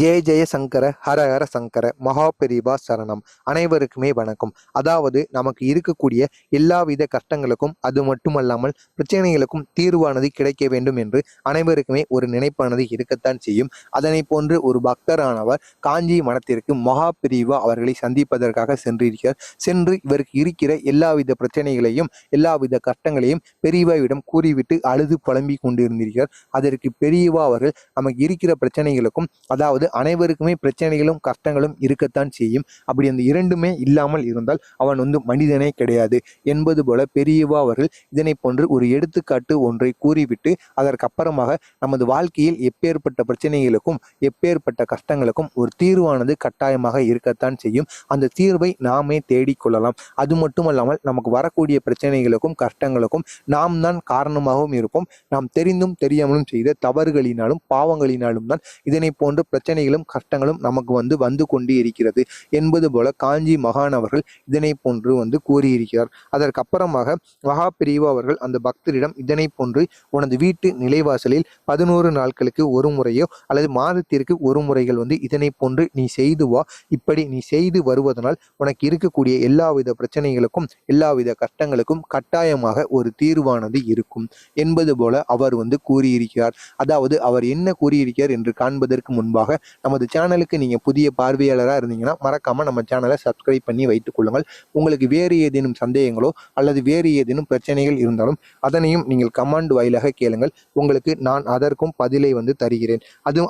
ஜெய ஜெய சங்கர ஹர ஹர சங்கர மகாபெரிவா சரணம். அனைவருக்குமே வணக்கம். அதாவது நமக்கு இருக்கக்கூடிய எல்லாவித கஷ்டங்களுக்கும் அது மட்டுமல்லாமல் பிரச்சனைகளுக்கும் தீர்வானது கிடைக்க வேண்டும் என்று அனைவருக்குமே ஒரு நினைப்பானது இருக்கத்தான் செய்யும். அதனை போன்று ஒரு பக்தரானவர் காஞ்சி மடத்திற்கு மகாபெரிவா அவர்களை சந்திப்பதற்காக சென்றிருக்கிறார். சென்று இவருக்கு இருக்கிற எல்லாவித பிரச்சனைகளையும் எல்லாவித கஷ்டங்களையும் பெரியவாவிடம் கூறிவிட்டு அழுது புலம்பிக் கொண்டிருந்திருக்கிறார். அதற்கு பெரியவா அவர்கள் நமக்கு இருக்கிற பிரச்சனைகளுக்கும் அதாவது அனைவருக்குமே பிரச்சனைகளும் கஷ்டங்களும் இருக்கத்தான் செய்யும். அப்படி அந்த இரண்டுமே இல்லாமல் இருந்தால் அவன் மனிதனே கிடையாது என்பது போல பெரியவா அவர்கள் இதனை போன்று ஒரு எடுத்துக்காட்டு ஒன்றை கூறிவிட்டு அதற்கப்புறமாக நமது வாழ்க்கையில் எப்பேற்பட்ட பிரச்சனைகளுக்கும் எப்பேற்பட்ட கஷ்டங்களுக்கும் ஒரு தீர்வானது கட்டாயமாக இருக்கத்தான் செய்யும். அந்த தீர்வை நாமே தேடிக்கொள்ளலாம். அது மட்டுமல்லாமல் நமக்கு வரக்கூடிய பிரச்சனைகளுக்கும் கஷ்டங்களுக்கும் நாம் தான் காரணமாகவும் இருப்போம். நாம் தெரிந்தும் தெரியாமலும் செய்த தவறுகளினாலும் பாவங்களினாலும் தான் இதனை போன்ற பிரச்சனைகளும் கஷ்டங்களும் நமக்கு வந்து கொண்டு இருக்கிறது என்பது போல காஞ்சி மகான் அவர்கள் இதனை போன்று கூறியிருக்கிறார். அதற்கப்புறமாக மகாபெரிவா அவர்கள் அந்த பக்தரிடம் இதனை போன்று உனது வீட்டு நிலைவாசலில் 11 நாட்களுக்கு ஒரு முறையோ அல்லது மாதத்திற்கு ஒரு முறைகள் இதனை போன்று நீ செய்து வா. இப்படி நீ செய்து வருவதனால் உனக்கு இருக்கக்கூடிய எல்லாவித பிரச்சனைகளுக்கும் எல்லாவித கஷ்டங்களுக்கும் கட்டாயமாக ஒரு தீர்வானது இருக்கும் என்பது போல அவர் கூறியிருக்கிறார். அதாவது அவர் என்ன கூறியிருக்கிறார் என்று காண்பதற்கு முன்பாக நமது சேனலுக்கு நீங்க புதிய பார்வையாளராக இருந்தீங்கன்னா மறக்காம நம்ம சேனலை சப்ஸ்கிரைப் பண்ணி வைத்துக் கொள்ளுங்கள். உங்களுக்கு வேறு ஏதேனும் சந்தேகங்களோ அல்லது வேறு ஏதேனும் பிரச்சனைகள் இருந்தாலும் அதனையும் நீங்கள் கமெண்ட் வாயிலாக கேளுங்கள். உங்களுக்கு நான் அதற்கும் பதிலை தருகிறேன்.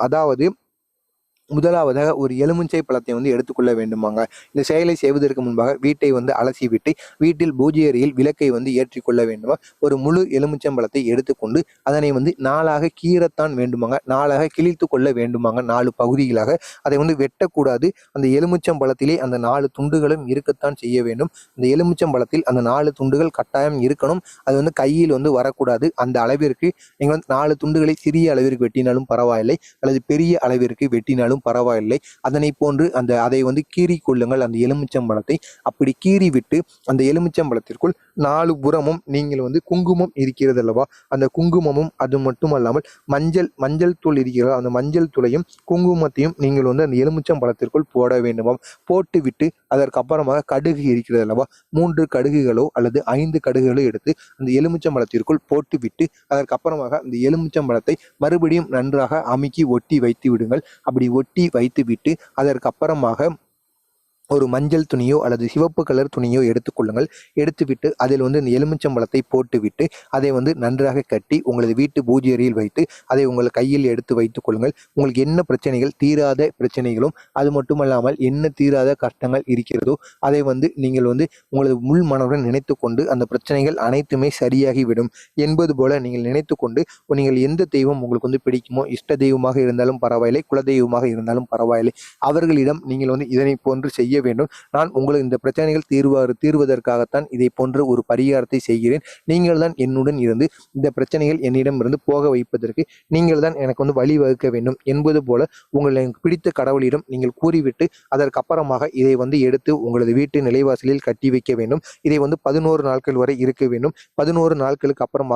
அதாவது முதலாவதாக ஒரு எலுமிச்சை பழத்தை எடுத்துக்கொள்ள வேண்டுமாங்க. இந்த செயலை செய்வதற்கு முன்பாக வீட்டை அலசி விட்டு வீட்டில் பூஜை அறையில் விளக்கை ஏற்றிக்கொள்ள வேண்டுமா. ஒரு முழு எலுமிச்சம்பழத்தை எடுத்துக்கொண்டு அதனை நாளாக கீறத்தான் வேண்டுமாங்க. நாளாக கிழித்து கொள்ள வேண்டுமாங்க. 4 பகுதிகளாக அதை வெட்டக்கூடாது. அந்த எலுமிச்சம்பழத்திலே அந்த 4 துண்டுகளும் இருக்கத்தான் செய்ய வேண்டும். அந்த எலுமிச்சம்பழத்தில் அந்த 4 துண்டுகள் கட்டாயம் இருக்கணும். அது கையில் வரக்கூடாது. அந்த அளவிற்கு நீங்கள் 4 துண்டுகளை சிறிய அளவிற்கு வெட்டினாலும் பரவாயில்லை அல்லது பெரிய அளவிற்கு வெட்டினாலும் பரவாயில்லை. அதனை போன்று அதை கீறி கொள்ளுங்கள். அந்த எலுமிச்சம்பழத்தை அப்படி கீறி விட்டு அந்த எலுமிச்சம்பழத்திற்குள் 4 புறமும் நீங்கள் குங்குமம் இருக்கிறது அல்லவா, அந்த குங்குமமும் அது மட்டுமல்லாமல் மஞ்சள் தூள் இருக்கிறதா, அந்த மஞ்சள் தூளையும் குங்குமத்தையும் நீங்கள் அந்த எலுமிச்சம்பழத்திற்குள் போட வேண்டுமாம். போட்டு விட்டு அதற்கப்புறமாக கடுகு இருக்கிறது அல்லவா, 3 கடுகுகளோ அல்லது 5 கடுகுகளோ எடுத்து அந்த எலுமிச்சம்பழத்திற்குள் போட்டு விட்டு அதற்கப்புறமாக அந்த எலுமிச்சம்பழத்தை மறுபடியும் நன்றாக அமுக்கி ஒட்டி வைத்து விடுங்கள். அப்படி ஒட்டி வைத்து விட்டு அதற்கப்புறமாக ஒரு மஞ்சள் துணியோ அல்லது சிவப்பு கலர் துணியோ எடுத்துக்கொள்ளுங்கள். எடுத்துவிட்டு அதில் இந்த எலுமிச்சம்பழத்தை போட்டுவிட்டு அதை நன்றாக கட்டி உங்களது வீட்டு பூஜை அறையில் வைத்து அதை உங்கள் கையில் எடுத்து வைத்துக் கொள்ளுங்கள். உங்களுக்கு என்ன பிரச்சனைகள் தீராத பிரச்சனைகளும் அது மட்டுமல்லாமல் என்ன தீராத கஷ்டங்கள் இருக்கிறதோ அதை நீங்கள் உங்களது முள் மனதுடன் நினைத்து கொண்டு அந்த பிரச்சனைகள் அனைத்துமே சரியாகிவிடும் என்பது போல நீங்கள் நினைத்து கொண்டு நீங்கள் எந்த தெய்வம் உங்களுக்கு பிடிக்குமோ, இஷ்ட தெய்வமாக இருந்தாலும் பரவாயில்லை, குலதெய்வமாக இருந்தாலும் பரவாயில்லை, அவர்களிடம் நீங்கள் இதனை போன்று செய்ய வேண்டும். நான் உங்களுக்கு இந்த பிரச்சனைகள் தீர்வதற்காகத்தான் இதை போன்ற ஒரு பரிகாரத்தை செய்கிறேன். நீங்கள் தான் என்னுடன் இருந்து இந்த பிரச்சனைகள் என்னிடம் இருந்து போக வைப்பதற்கு நீங்கள் தான் எனக்கு வழிவகுக்க வேண்டும் என்பது போல உங்களை பிடித்த கடவுளிடம் நீங்கள் கூறிவிட்டு அதற்கப்புறமாக இதை எடுத்து உங்களது வீட்டு நிலைவாசலில் கட்டி வைக்க வேண்டும். இதை 11 நாட்கள் வரை இருக்க வேண்டும். 11 நாட்களுக்கு அப்புறமாக